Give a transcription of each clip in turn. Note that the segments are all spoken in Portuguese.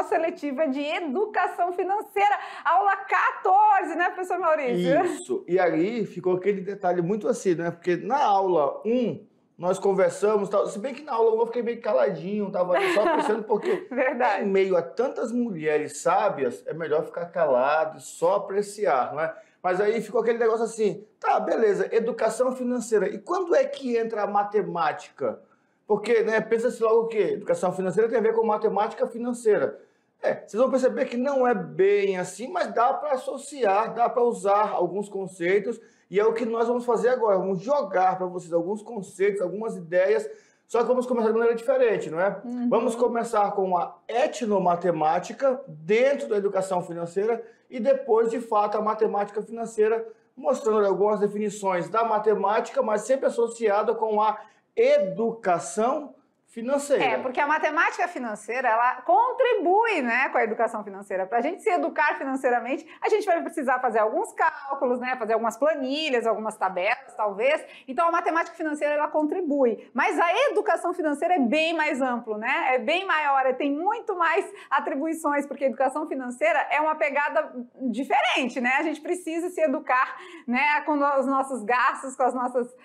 nossa seletiva de educação financeira, aula 14, né, professor Maurício? Isso, e aí ficou aquele detalhe muito assim, né? Porque na aula 1, nós conversamos, tal, se bem que na aula 1 eu fiquei meio caladinho, estava ali só pensando, porque Verdade. em meio a tantas mulheres sábias, é melhor ficar calado, só apreciar, não é? Mas aí ficou aquele negócio assim, tá, beleza, educação financeira, e quando é que entra a matemática? Porque, né, pensa-se logo o quê? Educação financeira tem a ver com matemática financeira. Vocês vão perceber que não é bem assim, mas dá para associar, dá para usar alguns conceitos, e é o que nós vamos fazer agora. Vamos jogar para vocês alguns conceitos, algumas ideias, só que vamos começar de maneira diferente, não é? Vamos começar com a etnomatemática dentro da educação financeira e depois, de fato, a matemática financeira, mostrando algumas definições da matemática, mas sempre associada com a educação financeira. Porque a matemática financeira, ela contribui, né, com a educação financeira. Para a gente se educar financeiramente, a gente vai precisar fazer alguns cálculos, né, fazer algumas planilhas, algumas tabelas, talvez. Então, a matemática financeira, ela contribui. Mas a educação financeira é bem mais amplo, né? É bem maior, tem muito mais atribuições, porque a educação financeira é uma pegada diferente, né? A gente precisa se educar, né, com os nossos gastos, com as nossas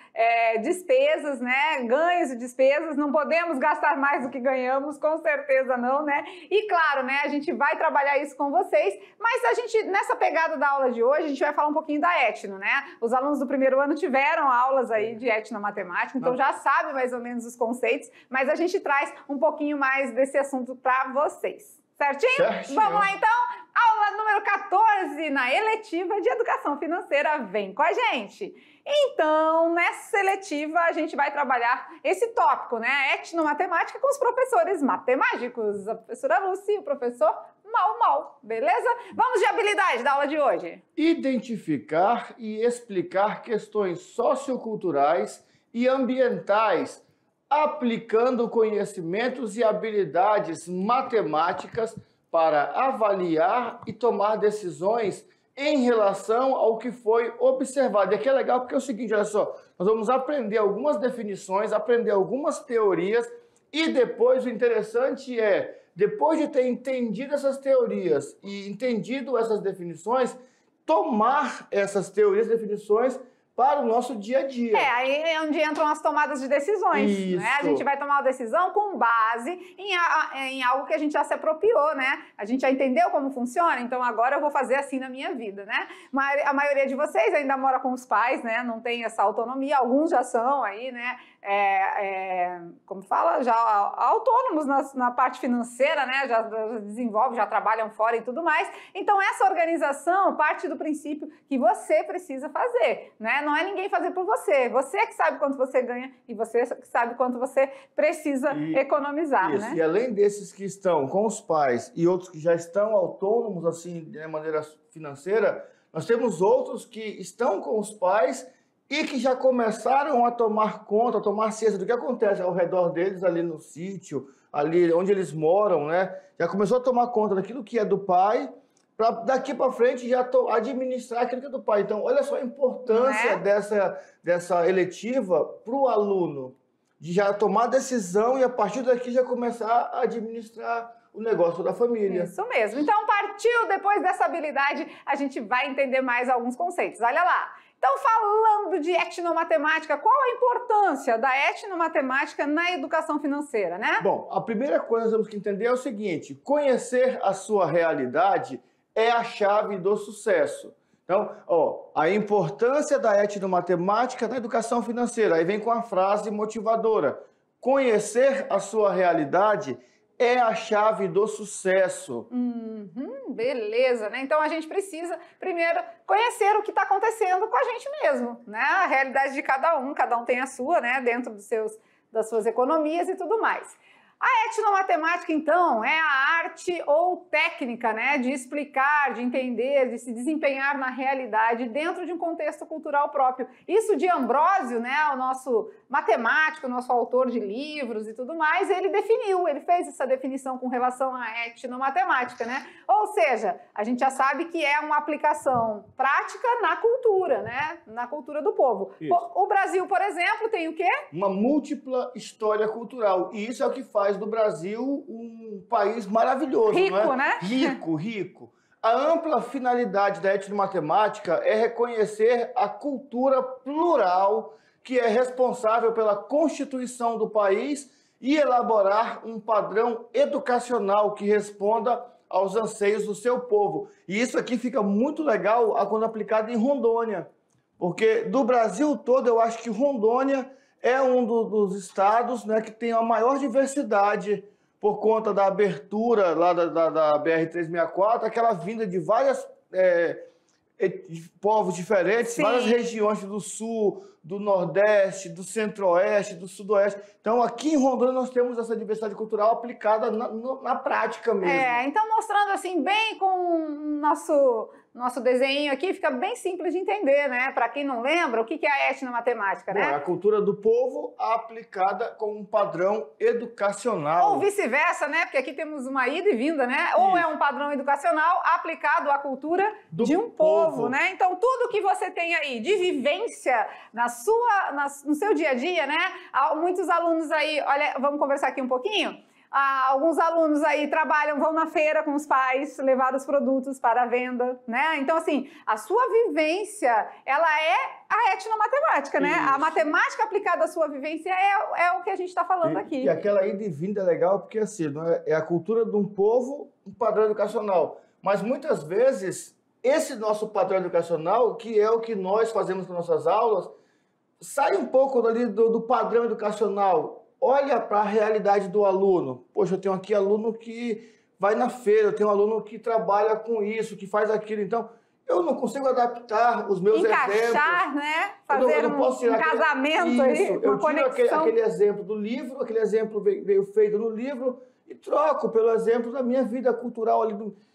despesas, né, ganhos e despesas. Não podemos gastar mais do que ganhamos, com certeza não, né? E claro, né, a gente vai trabalhar isso com vocês, mas a gente, nessa pegada da aula de hoje, a gente vai falar um pouquinho da etno, né? Os alunos do primeiro ano tiveram aulas aí de etnomatemática, então já sabe mais ou menos os conceitos, mas a gente traz um pouquinho mais desse assunto para vocês. Certinho? Certinho. Vamos lá então? Aula número 14 na eletiva de educação financeira. Vem com a gente! Então, nessa seletiva, a gente vai trabalhar esse tópico, né? Etnomatemática com os professores matemáticos, a professora Lúcia e o professor Mau, beleza? Vamos de habilidade da aula de hoje. Identificar e explicar questões socioculturais e ambientais, aplicando conhecimentos e habilidades matemáticas para avaliar e tomar decisões em relação ao que foi observado. E aqui é legal porque é o seguinte, olha só, nós vamos aprender algumas definições, aprender algumas teorias e depois o interessante é, depois de ter entendido essas teorias e entendido essas definições, tomar essas teorias e definições para o nosso dia a dia. Aí é onde entram as tomadas de decisões, Isso. né? A gente vai tomar uma decisão com base em algo que a gente já se apropriou, né? A gente já entendeu como funciona, então agora eu vou fazer assim na minha vida, né? Mas a maioria de vocês ainda mora com os pais, né? Não tem essa autonomia, alguns já são aí, né? Como fala, já autônomos na parte financeira, né? Já desenvolvem, já trabalham fora e tudo mais. Então essa organização parte do princípio que você precisa fazer, né? Não é ninguém fazer por você. Você que sabe quanto você ganha e você que sabe quanto você precisa economizar, isso, né? E além desses que estão com os pais e outros que já estão autônomos, assim, de maneira financeira, nós temos outros que estão com os pais e que já começaram a tomar conta, a tomar ciência do que acontece ao redor deles, ali no sítio, ali onde eles moram, né? Já começou a tomar conta daquilo que é do pai, para daqui para frente já administrar aquilo que é do pai. Então, olha só a importância dessa eletiva para o aluno, de já tomar decisão e a partir daqui já começar a administrar o negócio da família. Isso mesmo. Então, partiu, depois dessa habilidade, a gente vai entender mais alguns conceitos. Olha lá. Então, falando de etnomatemática, qual a importância da etnomatemática na educação financeira, né? Bom, a primeira coisa que nós temos que entender é o seguinte: conhecer a sua realidade é a chave do sucesso. Então, a importância da etnomatemática na educação financeira. Aí vem com a frase motivadora: conhecer a sua realidade é a chave do sucesso. Beleza, né? Então a gente precisa primeiro conhecer o que está acontecendo com a gente mesmo, né? A realidade de cada um tem a sua, né? Dentro das suas economias e tudo mais. A etnomatemática, então, é a arte ou técnica, né, de explicar, de entender, de se desempenhar na realidade dentro de um contexto cultural próprio. Isso de Ambrósio, né, o nosso matemático, o nosso autor de livros e tudo mais, ele fez essa definição com relação à etnomatemática, né? Ou seja, a gente já sabe que é uma aplicação prática na cultura, né, na cultura do povo. O Brasil, por exemplo, tem o quê? Uma múltipla história cultural. E isso é o que faz faz do Brasil um país maravilhoso. Rico, não é? né? Rico, rico. A ampla finalidade da etnomatemática é reconhecer a cultura plural que é responsável pela constituição do país e elaborar um padrão educacional que responda aos anseios do seu povo. E isso aqui fica muito legal quando aplicado em Rondônia, porque do Brasil todo eu acho que Rondônia é um dos estados, né, que tem a maior diversidade por conta da abertura lá da BR-364, aquela vinda de várias povos diferentes, Sim. várias regiões do sul, do nordeste, do centro-oeste, do sudoeste. Então, aqui em Rondônia, nós temos essa diversidade cultural aplicada na prática mesmo. Então mostrando assim, bem com o nosso desenho aqui, fica bem simples de entender, né? Para quem não lembra, o que é a etnomatemática, né? É a cultura do povo aplicada com um padrão educacional. Ou vice-versa, né? Porque aqui temos uma ida e vinda, né? Ou é um padrão educacional aplicado à cultura de um povo, né? Então, tudo que você tem aí de vivência no seu dia a dia, né? Muitos alunos aí, olha, vamos conversar aqui um pouquinho? Alguns alunos aí vão na feira com os pais, levar os produtos para a venda, né? Então, assim, a sua vivência, ela é a etnomatemática, né? Isso. A matemática aplicada à sua vivência é o que a gente está falando aqui. E aquela ida e vinda é legal porque, assim, é a cultura de um povo, um padrão educacional. Mas, muitas vezes, esse nosso padrão educacional, que é o que nós fazemos com nossas aulas, sai um pouco dali do padrão educacional. Olha para a realidade do aluno. Poxa, eu tenho aqui aluno que vai na feira, eu tenho aluno que trabalha com isso, que faz aquilo. Então, eu não consigo adaptar os meus exemplos. Encaixar, né? Fazer um casamento aí, uma conexão. Eu tiro aquele exemplo do livro, aquele exemplo veio feito no livro e troco pelo exemplo da minha vida cultural.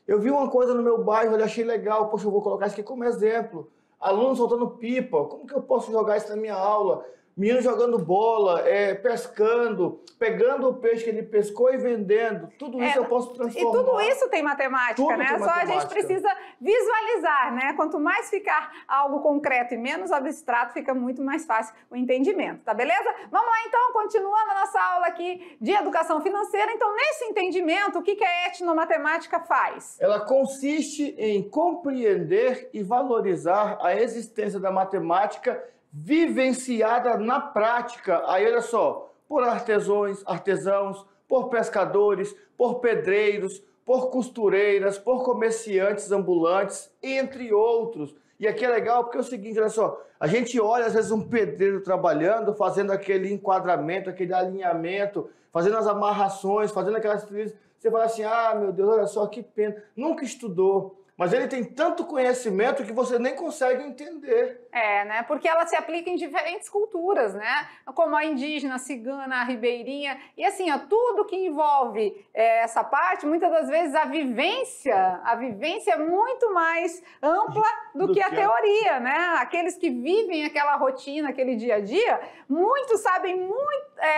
Eu vi uma coisa no meu bairro, eu achei legal, poxa, eu vou colocar isso aqui como exemplo. Aluno soltando pipa, como que eu posso jogar isso na minha aula? Menino jogando bola, pescando, pegando o peixe que ele pescou e vendendo. Tudo isso eu posso transformar. E tudo isso tem matemática, tudo né? Tem Só matemática. A gente precisa visualizar, né? Quanto mais ficar algo concreto e menos abstrato, fica muito mais fácil o entendimento, tá beleza? Vamos lá então, continuando a nossa aula aqui de educação financeira. Então, nesse entendimento, o que a etnomatemática faz? Ela consiste em compreender e valorizar a existência da matemática vivenciada na prática. Aí, olha só, por artesãos, por pescadores, por pedreiros, por costureiras, por comerciantes ambulantes, entre outros. E aqui é legal porque é o seguinte, olha só, a gente olha às vezes um pedreiro trabalhando, fazendo aquele enquadramento, aquele alinhamento, fazendo as amarrações, fazendo aquelas trilhas, você fala assim, meu Deus, olha só que pena, nunca estudou. Mas ele tem tanto conhecimento que você nem consegue entender. Né? Porque ela se aplica em diferentes culturas, né? Como a indígena, a cigana, a ribeirinha. E assim, tudo que envolve essa parte, muitas das vezes a vivência é muito mais ampla do que a teoria, né? Aqueles que vivem aquela rotina, aquele dia a dia, muitos sabem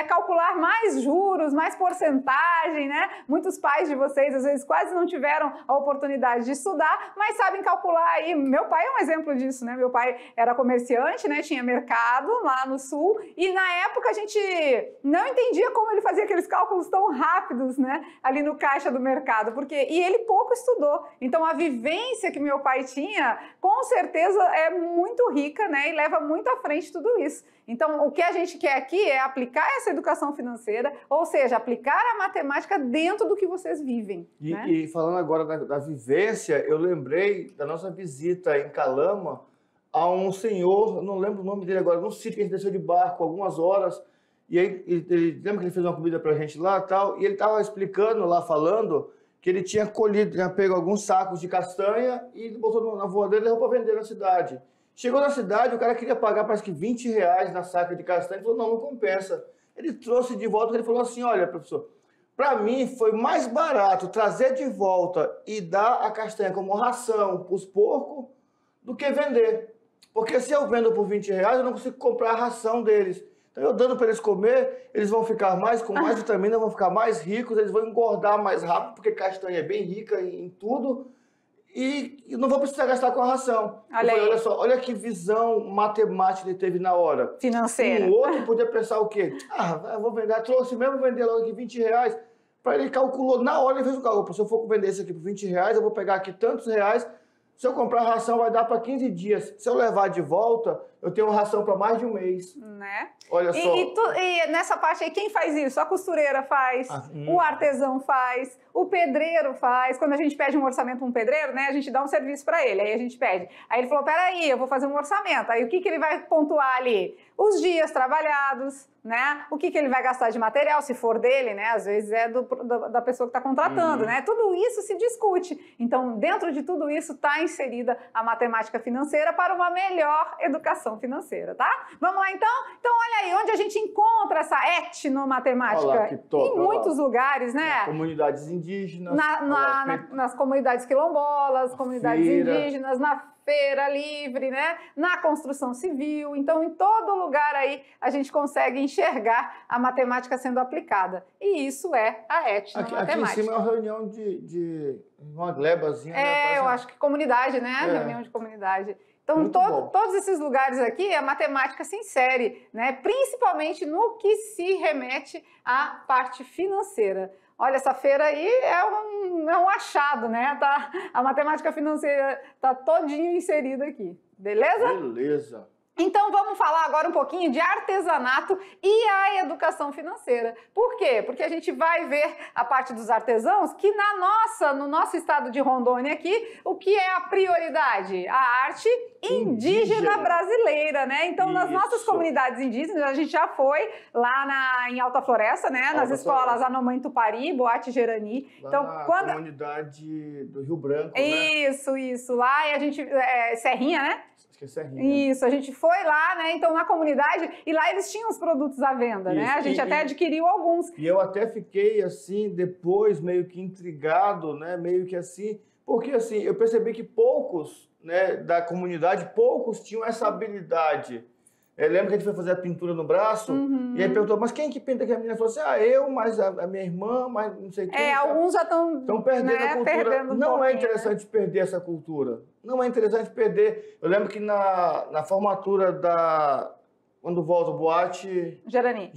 calcular mais juros, mais porcentagem, né? Muitos pais de vocês, às vezes, quase não tiveram a oportunidade de estudar, mas sabem calcular aí. Meu pai é um exemplo disso, né? Meu pai era comerciante, né? Tinha mercado lá no sul e na época a gente não entendia como ele fazia aqueles cálculos tão rápidos, né? Ali no caixa do mercado, e ele pouco estudou. Então a vivência que meu pai tinha, com certeza é muito rica, né? E leva muito à frente tudo isso. Então o que a gente quer aqui é aplicar essa educação financeira, ou seja, aplicar a matemática dentro do que vocês vivem. Né? E falando agora da vivência, eu lembrei da nossa visita em Calama a um senhor, não lembro o nome dele agora, num sítio que a gente desceu de barco algumas horas, e aí ele lembra que ele fez uma comida pra gente lá e tal, e ele estava explicando lá, falando que ele tinha colhido, tinha pego alguns sacos de castanha e botou na voadeira e levou para vender na cidade. Chegou na cidade, o cara queria pagar parece que R$20 na saca de castanha, ele falou, não compensa. Ele trouxe de volta, ele falou assim, olha, professor, para mim foi mais barato trazer de volta e dar a castanha como ração para os porcos do que vender. Porque se eu vendo por R$20, eu não consigo comprar a ração deles. Então, eu dando para eles comer, eles vão ficar com mais vitamina, vão ficar mais ricos, eles vão engordar mais rápido, porque castanha é bem rica em tudo. e não vou precisar gastar com a ração. Olha só, olha que visão matemática ele teve na hora. Financeira. Um outro podia pensar o quê? Eu vou vender, trouxe mesmo, vou vender logo aqui R$20. Para ele calculou, na hora ele fez o cálculo. Se eu for vender esse aqui por R$20, eu vou pegar aqui tantos reais. Se eu comprar ração, vai dar para 15 dias. Se eu levar de volta, eu tenho ração para mais de um mês. Né? Olha só. E nessa parte aí, quem faz isso? A costureira faz, o artesão faz, o pedreiro faz. Quando a gente pede um orçamento para um pedreiro, né, a gente dá um serviço para ele. Aí a gente pede. Aí ele falou, peraí, eu vou fazer um orçamento. Aí o que ele vai pontuar ali? Os dias trabalhados, né? O que ele vai gastar de material, se for dele, né? Às vezes é da pessoa que está contratando, né? Tudo isso se discute. Então, dentro de tudo isso está inserida a matemática financeira para uma melhor educação financeira, tá? Vamos lá, então? Então, olha aí, onde a gente encontra essa etnomatemática? Olha lá, que top, em muitos lugares, né? Nas comunidades indígenas. Nas comunidades quilombolas, comunidades indígenas, na feira livre, né? Na construção civil. Então, em todo lugar aí, a gente consegue enxergar a matemática sendo aplicada. E isso é a etnomatemática. Aqui em cima é uma reunião de uma glebazinha. Né? Eu acho que comunidade, né? Reunião de comunidade. Então, todos esses lugares aqui, a matemática se insere, né? Principalmente no que se remete à parte financeira. Olha, essa feira aí é um achado, né? A matemática financeira está todinho inserida aqui, beleza? Beleza. Então, vamos falar agora um pouquinho de artesanato e a educação financeira. Por quê? Porque a gente vai ver a parte dos artesãos que no nosso estado de Rondônia aqui, o que é a prioridade? A arte indígena brasileira, né? Então, nas nossas comunidades indígenas, a gente já foi lá em Alta Floresta, né? Nas escolas Anomã Tupari, Boate Gerani. Lá então, na comunidade do Rio Branco, né? Isso. Lá e a gente... Serrinha, né? Acho que é Serrinha. Isso, a gente foi lá, né? Então, na comunidade, e lá eles tinham os produtos à venda, né? A gente até adquiriu alguns. E eu até fiquei, assim, depois meio que intrigado, né? Meio que assim, porque assim, eu percebi que poucos, né, da comunidade, poucos tinham essa habilidade. Eu lembro que a gente foi fazer a pintura no braço, e aí perguntou, mas quem que pinta aqui? A menina falou assim, eu, mas a minha irmã, mas não sei quem. Alguns já estão perdendo, né, a cultura. Não é interessante perder essa cultura. Não é interessante perder. Eu lembro que na formatura quando volta o Boate Gerani,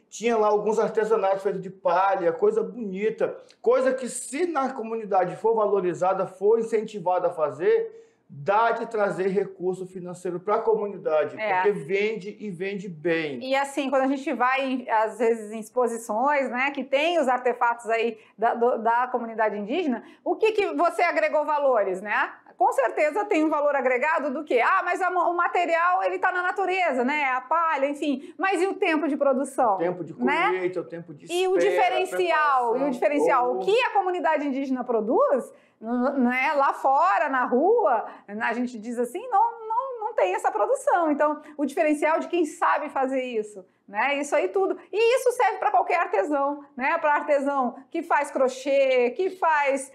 tinha lá alguns artesanatos feitos de palha, coisa bonita. Coisa que, se na comunidade for valorizada, for incentivada a fazer, dá de trazer recurso financeiro para a comunidade, porque vende e vende bem. E assim, quando a gente vai, às vezes, em exposições, né, que tem os artefatos aí da comunidade indígena, o que você agregou valores, né? Com certeza tem um valor agregado do quê? Mas o material, ele está na natureza, né? A palha, enfim. Mas e o tempo de produção? O tempo de colheita, né? o tempo de espera, E o diferencial, o que a comunidade indígena produz, né, lá fora, na rua, a gente diz assim, não tem essa produção. Então, o diferencial de quem sabe fazer isso, né? Isso aí tudo. E isso serve para qualquer artesão, né? Para artesão que faz crochê, que faz,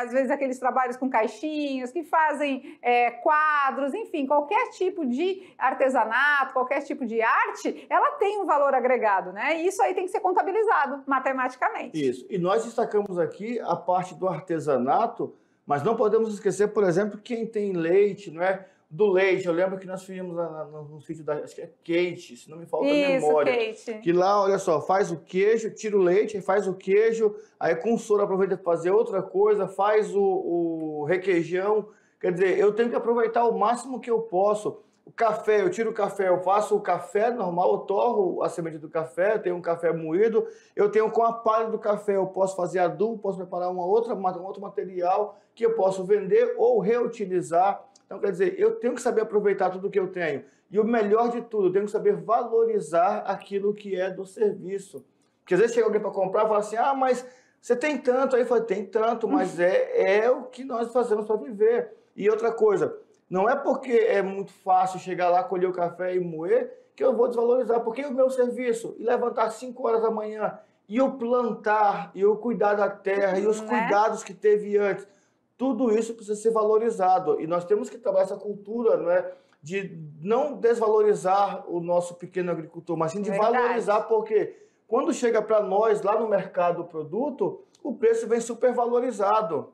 às vezes, aqueles trabalhos com caixinhas, que fazem quadros, enfim, qualquer tipo de artesanato, qualquer tipo de arte, ela tem um valor agregado, né? E isso aí tem que ser contabilizado matematicamente. Isso. E nós destacamos aqui a parte do artesanato, mas não podemos esquecer, por exemplo, quem tem leite, não é? Do leite, eu lembro que nós fizemos no sítio acho que é Kate, se não me falta a memória. Kate. Que lá, olha só, faz o queijo, tira o leite, faz o queijo, aí com o soro aproveita para fazer outra coisa, faz o requeijão. Quer dizer, eu tenho que aproveitar o máximo que eu posso. O café, eu tiro o café, eu faço o café normal, eu torro a semente do café, eu tenho um café moído, eu tenho com a palha do café, eu posso fazer adubo, posso preparar um outro material que eu posso vender ou reutilizar. Então, quer dizer, eu tenho que saber aproveitar tudo que eu tenho. E o melhor de tudo, eu tenho que saber valorizar aquilo que é do serviço. Porque às vezes chega alguém para comprar e fala assim, mas você tem tanto. Aí eu falo, tem tanto, mas é o que nós fazemos para viver. E outra coisa, não é porque é muito fácil chegar lá, colher o café e moer, que eu vou desvalorizar. Porque o meu serviço, e levantar 5 horas da manhã, e o plantar, e o cuidar da terra, e os cuidados que teve antes, tudo isso precisa ser valorizado. E nós temos que trabalhar essa cultura, não é, de não desvalorizar o nosso pequeno agricultor, mas sim de valorizar, porque quando chega para nós, lá no mercado, o produto, o preço vem supervalorizado.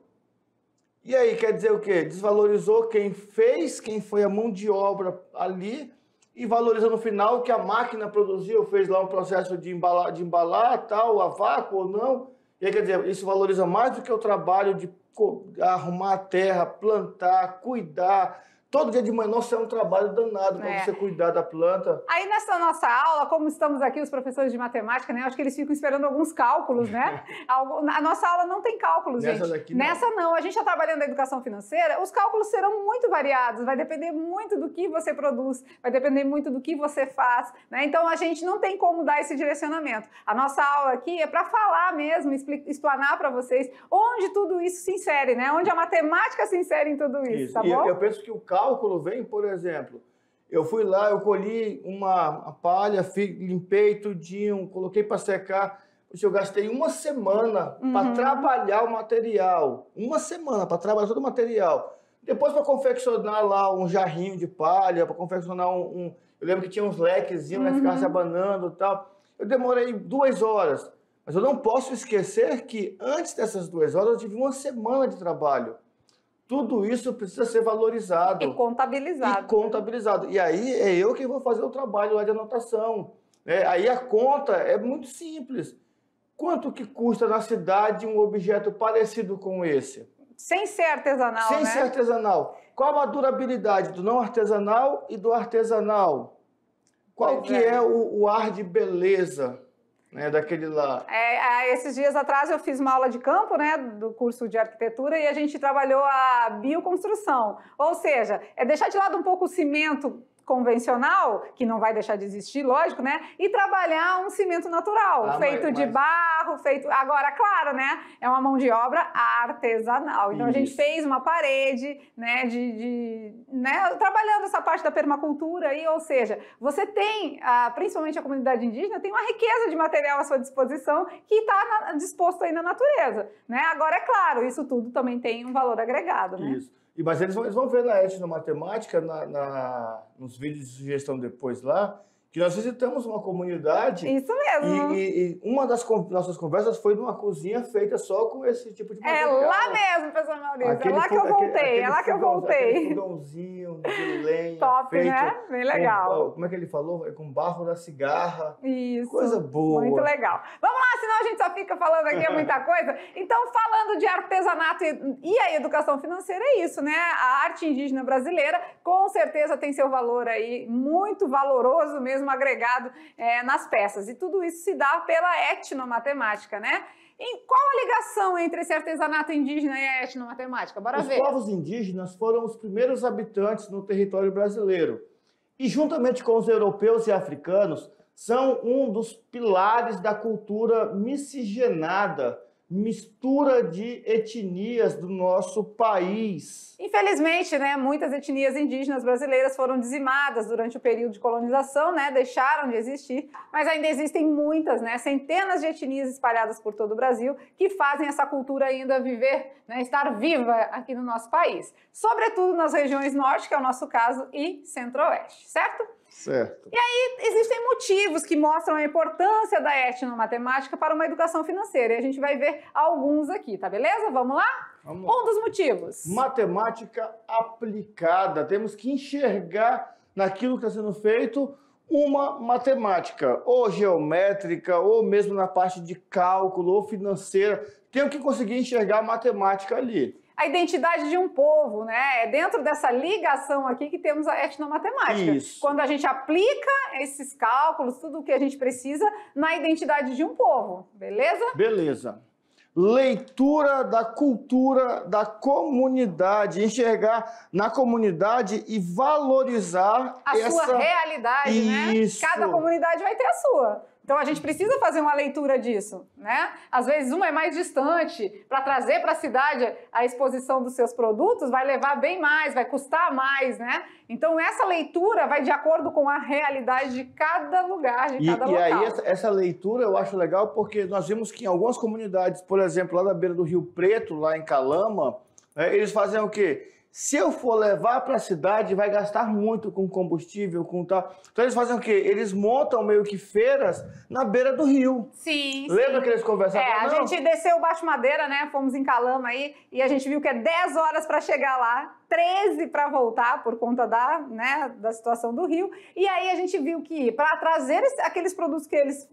E aí, quer dizer o quê? Desvalorizou quem fez, quem foi a mão de obra ali, e valoriza no final o que a máquina produziu, fez lá um processo de embalar tal, a vácuo ou não. E aí, quer dizer, isso valoriza mais do que o trabalho de arrumar a terra, plantar, cuidar. Todo dia de manhã, nossa, é um trabalho danado para você cuidar da planta. Aí nessa nossa aula, como estamos aqui, os professores de matemática, né? Acho que eles ficam esperando alguns cálculos, né? A nossa aula não tem cálculos, Nessa gente. daqui, não. Nessa não. A gente está trabalhando na educação financeira, os cálculos serão muito variados, vai depender muito do que você produz, vai depender muito do que você faz, né? Então a gente não tem como dar esse direcionamento. A nossa aula aqui é para falar mesmo, explanar para vocês onde tudo isso se insere, né? Onde a matemática se insere em tudo isso, tá bom? Eu penso que o cálculo vem, por exemplo, eu fui lá, eu colhi uma palha, limpei tudinho, coloquei para secar. Eu gastei uma semana para trabalhar o material. Uma semana para trabalhar todo o material. Depois para confeccionar lá um jarrinho de palha, para confeccionar eu lembro que tinha uns lequezinhos, né, ficava se abanando e tal. Eu demorei 2 horas. Mas eu não posso esquecer que antes dessas 2 horas eu tive uma semana de trabalho. Tudo isso precisa ser valorizado. E contabilizado. E contabilizado. E aí é eu que vou fazer o trabalho lá de anotação. Aí a conta é muito simples. Quanto que custa na cidade um objeto parecido com esse? Sem ser artesanal, Sem ser artesanal. Qual a durabilidade do não artesanal e do artesanal? Qual que é o ar de beleza, né, daquele lá? Esses dias atrás eu fiz uma aula de campo, né, do curso de arquitetura, e a gente trabalhou a bioconstrução. Ou seja, é deixar de lado um pouco o cimento convencional, que não vai deixar de existir, lógico, né? E trabalhar um cimento natural, feito de barro, Agora, claro, né? É uma mão de obra artesanal. Então, a gente fez uma parede, né? Trabalhando essa parte da permacultura aí, ou seja, você tem, principalmente a comunidade indígena, tem uma riqueza de material à sua disposição que está disposto aí na natureza, né? Agora, é claro, isso tudo também tem um valor agregado, né? Isso. Mas eles vão ver na etnomatemática, nos vídeos de sugestão depois lá, que nós visitamos uma comunidade. Isso mesmo. E uma das nossas conversas foi numa cozinha feita só com esse tipo de material. É lá mesmo, professor Maurício. É lá que eu voltei. É lá que eu voltei. Aquele fogãozinho de lenha. Top, feito, né? Bem legal. Como é que ele falou? Com barro da cigarra. Isso. Coisa boa. Muito legal. Vamos lá, senão a gente só fica falando aqui é muita coisa. Então, falando de artesanato e a educação financeira, é isso, né? A arte indígena brasileira, com certeza, tem seu valor aí, muito valoroso mesmo, agregado nas peças. E tudo isso se dá pela etnomatemática, né? E qual a ligação entre esse artesanato indígena e a etnomatemática? Bora ver. Os povos indígenas foram os primeiros habitantes no território brasileiro. E, juntamente com os europeus e africanos, são um dos pilares da cultura miscigenada, mistura de etnias do nosso país. Infelizmente, né, muitas etnias indígenas brasileiras foram dizimadas durante o período de colonização, né, deixaram de existir, mas ainda existem muitas, né, centenas de etnias espalhadas por todo o Brasil que fazem essa cultura ainda viver, né, estar viva aqui no nosso país. Sobretudo nas regiões norte, que é o nosso caso, e centro-oeste, certo? Certo. E aí existem motivos que mostram a importância da etnomatemática para uma educação financeira. E a gente vai ver alguns aqui, tá beleza? Vamos lá? Vamos lá. Um dos motivos. Matemática aplicada. Temos que enxergar naquilo que está sendo feito uma matemática, ou geométrica, ou mesmo na parte de cálculo, ou financeira. Temos que conseguir enxergar a matemática ali. A identidade de um povo, né? É dentro dessa ligação aqui que temos a etnomatemática. Isso. Quando a gente aplica esses cálculos, tudo o que a gente precisa na identidade de um povo, beleza? Beleza. Leitura da cultura da comunidade, enxergar na comunidade e valorizar a sua realidade, Isso. né? Cada comunidade vai ter a sua. Então, a gente precisa fazer uma leitura disso, né? Às vezes, uma é mais distante, para trazer para a cidade a exposição dos seus produtos, vai levar bem mais, vai custar mais, né? Então, essa leitura vai de acordo com a realidade de cada lugar, de cada local. E aí, essa leitura eu acho legal porque nós vimos que em algumas comunidades, por exemplo, lá na beira do Rio Preto, lá em Calama, eles fazem o quê? se eu for levar para a cidade, vai gastar muito com combustível, com tal. Então eles fazem o quê? Eles montam meio que feiras na beira do rio. Sim, Lembra que eles conversavam? a gente desceu o Baixo Madeira, né? Fomos em Calama aí e a gente viu que é 10 horas para chegar lá, 13 para voltar por conta da situação do rio. E aí a gente viu que para trazer aqueles produtos que eles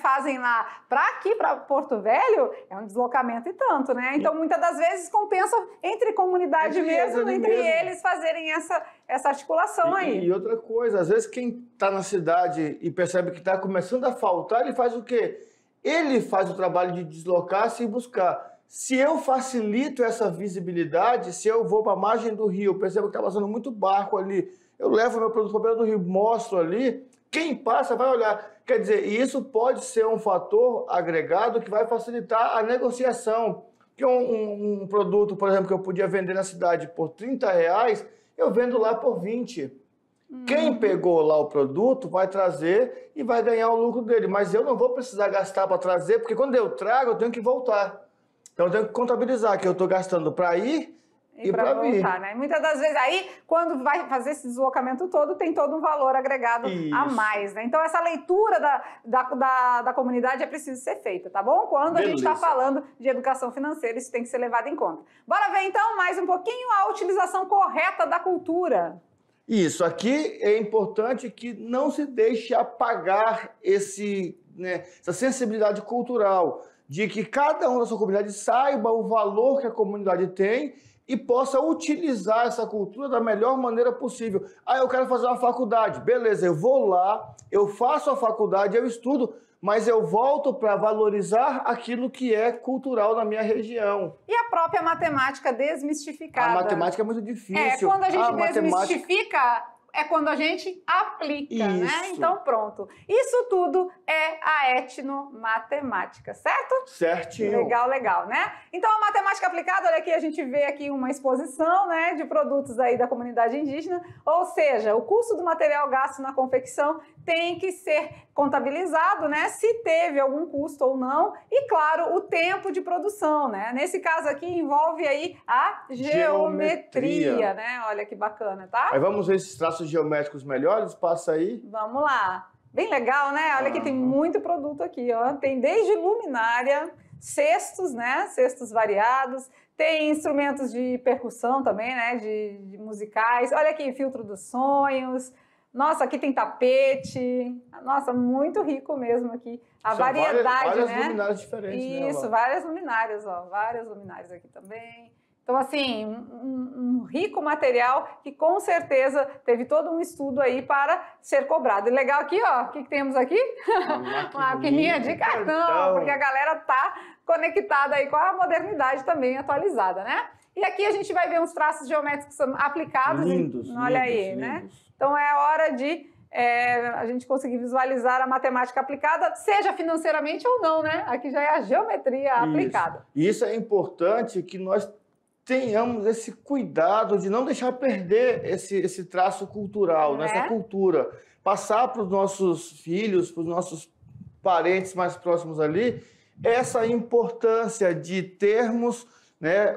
fazem lá para aqui, para Porto Velho, é um deslocamento e tanto, né? Então, muitas das vezes compensa entre comunidade entre eles fazerem essa articulação aí. E outra coisa, às vezes quem está na cidade e percebe que está começando a faltar, ele faz o quê? Ele faz o trabalho de deslocar-se e buscar. Se eu facilito essa visibilidade, se eu vou para a margem do rio, percebo que está passando muito barco ali, eu levo meu produto para a beira do rio, mostro ali, quem passa vai olhar. Quer dizer, isso pode ser um fator agregado que vai facilitar a negociação. Que um produto, por exemplo, que eu podia vender na cidade por R$30, eu vendo lá por 20. Quem pegou lá o produto vai trazer e vai ganhar o lucro dele. Mas eu não vou precisar gastar para trazer, porque quando eu trago, eu tenho que voltar. Então eu tenho que contabilizar que eu estou gastando para ir e para voltar, né? Muitas das vezes, aí, quando vai fazer esse deslocamento todo, tem todo um valor agregado a mais, né? Então, essa leitura da comunidade é preciso ser feita, tá bom? Quando a gente está falando de educação financeira, isso tem que ser levado em conta. Bora ver, então, mais um pouquinho a utilização correta da cultura. Isso, aqui é importante que não se deixe apagar essa sensibilidade cultural, de que cada um da sua comunidade saiba o valor que a comunidade tem e possa utilizar essa cultura da melhor maneira possível. Eu quero fazer uma faculdade. Beleza, eu vou lá, eu faço a faculdade, eu estudo, mas eu volto para valorizar aquilo que é cultural na minha região. E a própria matemática desmistificada. A matemática é muito difícil. Quando a gente desmistifica, é quando a gente aplica, né? Então, pronto. Isso tudo é a etnomatemática, certo? Certinho. Legal, né? Então, a matemática aplicada, olha aqui, a gente vê aqui uma exposição, né, de produtos aí da comunidade indígena, ou seja, o custo do material gasto na confecção tem que ser contabilizado, né, se teve algum custo ou não, e claro, o tempo de produção, né? Nesse caso aqui envolve aí a geometria, né? Olha que bacana, tá? Aí vamos ver esses traços geométricos melhores, passa aí. Vamos lá. Bem legal, né? Olha que tem muito produto aqui, ó. Tem desde luminária, cestos, né? Cestos variados. Tem instrumentos de percussão também, né? De musicais. Olha aqui, filtro dos sonhos. Nossa, aqui tem tapete. Nossa, muito rico mesmo aqui. A variedade, várias né? luminárias diferentes, né? Isso, várias luminárias, ó. Várias luminárias aqui também. Então, assim, um rico material que com certeza teve todo um estudo aí para ser cobrado. E legal aqui, ó, o que temos aqui? Uma maquininha de cartão, porque a galera tá conectada aí com a modernidade também atualizada, né? E aqui a gente vai ver uns traços geométricos aplicados. Lindos, olha aí, né? Então, é hora de a gente conseguir visualizar a matemática aplicada, seja financeiramente ou não, né? Aqui já é a geometria aplicada. E isso é importante que nós tenhamos esse cuidado de não deixar perder esse traço cultural, essa cultura. Passar para os nossos filhos, para os nossos parentes mais próximos ali, essa importância de termos, né,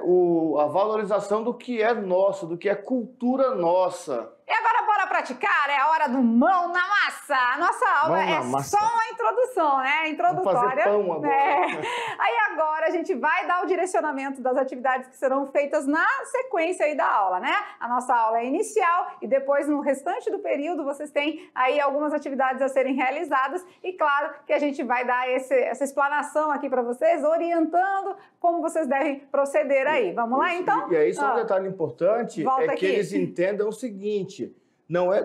a valorização do que é nosso, do que é cultura nossa. E agora bora praticar? É a hora do mão na massa. A nossa aula só uma introdução, né? Introdutória. Vamos fazer pão agora. Aí agora a gente vai dar o direcionamento das atividades que serão feitas na sequência aí da aula, né? A nossa aula é inicial e depois no restante do período vocês têm aí algumas atividades a serem realizadas e claro que a gente vai dar essa explanação aqui para vocês, orientando como vocês devem proceder aí. Vamos lá então? E aí só um detalhe importante que eles entendam o seguinte: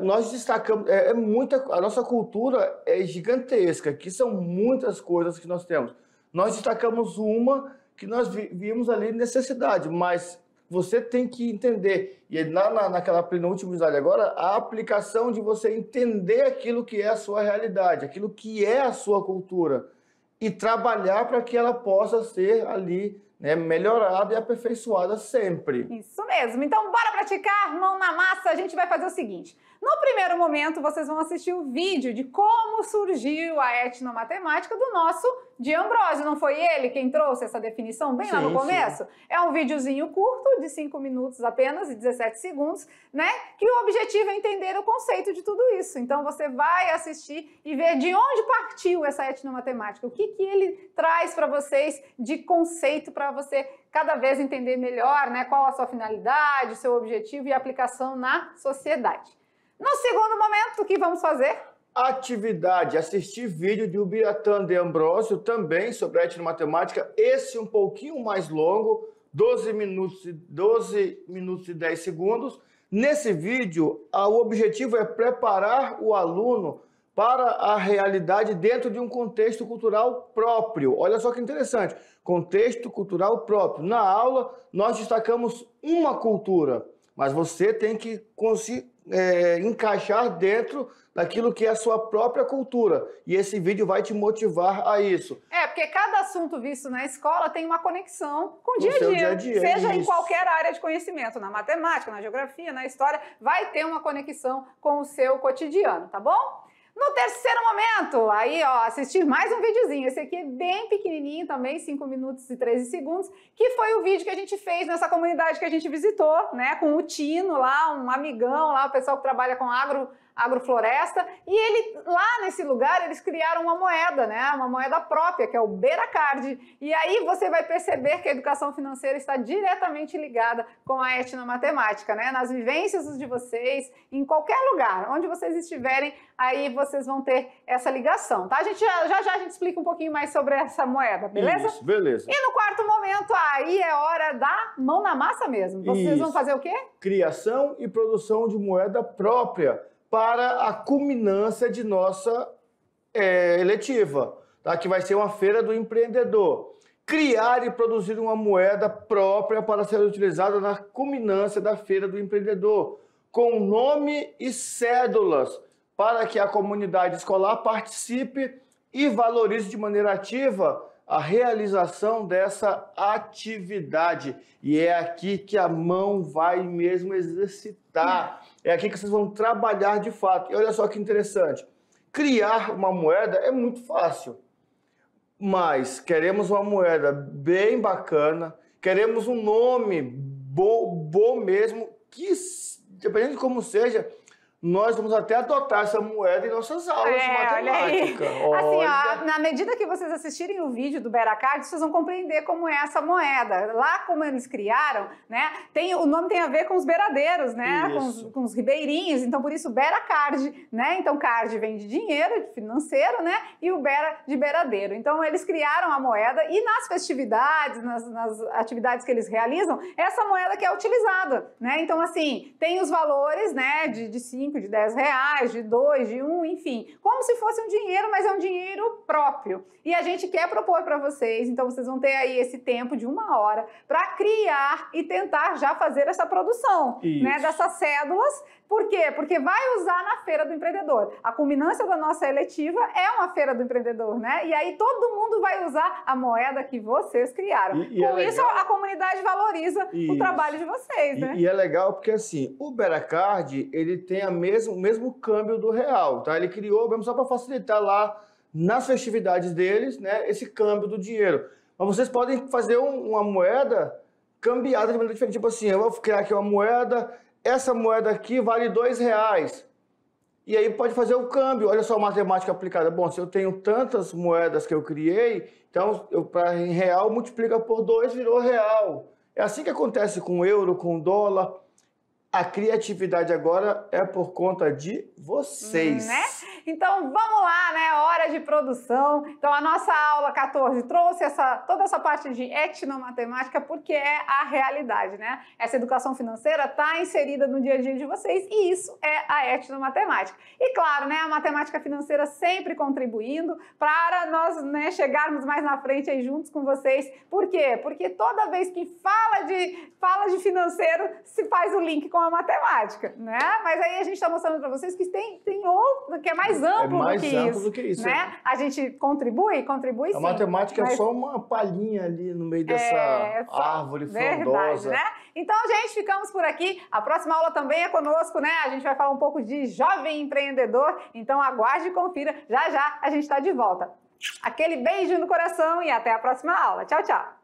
nós destacamos, a nossa cultura é gigantesca, aqui são muitas coisas que nós temos. Nós destacamos uma que nós vimos ali necessidade, mas você tem que entender, e naquela penúltima slide agora, a aplicação de você entender aquilo que é a sua realidade, aquilo que é a sua cultura, e trabalhar para que ela possa ser ali né, melhorada e aperfeiçoada sempre. Isso mesmo. Então, bora praticar? Mão na massa, a gente vai fazer o seguinte. No primeiro momento, vocês vão assistir o vídeo de como surgiu a etnomatemática do nosso de Ambrósio. Não foi ele quem trouxe essa definição bem lá no começo? Sim. É um videozinho curto, de 5 minutos apenas e 17 segundos, né? Que o objetivo é entender o conceito de tudo isso. Então, você vai assistir e ver de onde partiu essa etnomatemática, o que ele traz para vocês de conceito para você cada vez entender melhor, né? Qual a sua finalidade, o seu objetivo e aplicação na sociedade. No segundo momento, o que vamos fazer? Atividade, assistir vídeo de Ubiratã de Ambrósio, também sobre a etnomatemática, esse um pouquinho mais longo, 12 minutos e 10 segundos. Nesse vídeo, o objetivo é preparar o aluno para a realidade dentro de um contexto cultural próprio. Olha só que interessante, contexto cultural próprio. Na aula, nós destacamos uma cultura, mas você tem que encaixar dentro daquilo que é a sua própria cultura. E esse vídeo vai te motivar a isso. Porque cada assunto visto na escola tem uma conexão com o dia a dia. Seja em qualquer área de conhecimento, na matemática, na geografia, na história, vai ter uma conexão com o seu cotidiano, tá bom? No terceiro momento, aí, ó, assistir mais um videozinho. Esse aqui é bem pequenininho também, 5 minutos e 13 segundos, que foi o vídeo que a gente fez nessa comunidade que a gente visitou, né, com o Tino lá, um amigão lá, o pessoal que trabalha com agrofloresta, e lá nesse lugar, eles criaram uma moeda, né, uma moeda própria, que é o Beracard. E aí você vai perceber que a educação financeira está diretamente ligada com a etnomatemática, né, nas vivências de vocês, em qualquer lugar, onde vocês estiverem, aí vocês vão ter essa ligação, tá? Já a gente explica um pouquinho mais sobre essa moeda, beleza? Isso, beleza. E no quarto momento, aí é hora da mão na massa mesmo. Vocês vão fazer o quê? Criação e produção de moeda própria para a culminância de nossa eletiva, tá? Que vai ser uma feira do empreendedor. Criar e produzir uma moeda própria para ser utilizada na culminância da feira do empreendedor, com nome e cédulas, para que a comunidade escolar participe e valorize de maneira ativa a realização dessa atividade. E é aqui que a mão vai mesmo exercitar. É aqui que vocês vão trabalhar de fato. E olha só que interessante. Criar uma moeda é muito fácil. Mas queremos uma moeda bem bacana, queremos um nome bom mesmo, que, dependendo de como seja, nós vamos até adotar essa moeda em nossas aulas de matemática. Assim, ó, na medida que vocês assistirem o vídeo do Beracard, vocês vão compreender como é essa moeda. Lá, como eles criaram, né, o nome tem a ver com os beiradeiros, né, com os ribeirinhos. Então, por isso, Beracard, né? Então, card vem de dinheiro, de financeiro, né? E o bera de beiradeiro. Então, eles criaram a moeda e nas festividades, nas atividades que eles realizam, essa moeda que é utilizada, né? Então, assim, tem os valores, né, de 5, de 10 reais, de 2, de 1, enfim. Como se fosse um dinheiro, mas é um dinheiro próprio. E a gente quer propor para vocês, então vocês vão ter aí esse tempo de 1 hora para criar e tentar já fazer essa produção, né, dessas cédulas. Por quê? Porque vai usar na Feira do Empreendedor. A culminância da nossa eletiva é uma Feira do Empreendedor, né? E aí todo mundo vai usar a moeda que vocês criaram. Com isso, a comunidade valoriza o trabalho de vocês, né? E é legal porque, assim, o Beracard, ele tem o mesmo câmbio do real, tá? Ele criou mesmo só para facilitar lá nas festividades deles, né, esse câmbio do dinheiro. Mas vocês podem fazer uma moeda cambiada de maneira diferente. Tipo assim, eu vou criar aqui uma moeda, essa moeda aqui vale 2 reais. E aí pode fazer o câmbio. Olha só a matemática aplicada. Bom, se eu tenho tantas moedas que eu criei, então em real multiplica por 2, virou real. É assim que acontece com o euro, com o dólar. A criatividade agora é por conta de vocês. Né? Então, vamos lá, né? Hora de produção. Então, a nossa aula 14 trouxe toda essa parte de etnomatemática porque é a realidade, né? Essa educação financeira está inserida no dia a dia de vocês e isso é a etnomatemática. E claro, né? A matemática financeira sempre contribuindo para nós, né, chegarmos mais na frente aí juntos com vocês. Por quê? Porque toda vez que fala de financeiro, se faz o link com a matemática, né? Mas aí a gente está mostrando para vocês que tem outro, que é mais amplo, do que isso. Né? A gente contribui sim. A matemática mas... é só uma palhinha ali no meio dessa árvore frondosa. Verdade, né? Então, gente, ficamos por aqui. A próxima aula também é conosco, né? A gente vai falar um pouco de jovem empreendedor. Então, aguarde e confira. Já já a gente está de volta. Aquele beijo no coração e até a próxima aula. Tchau, tchau.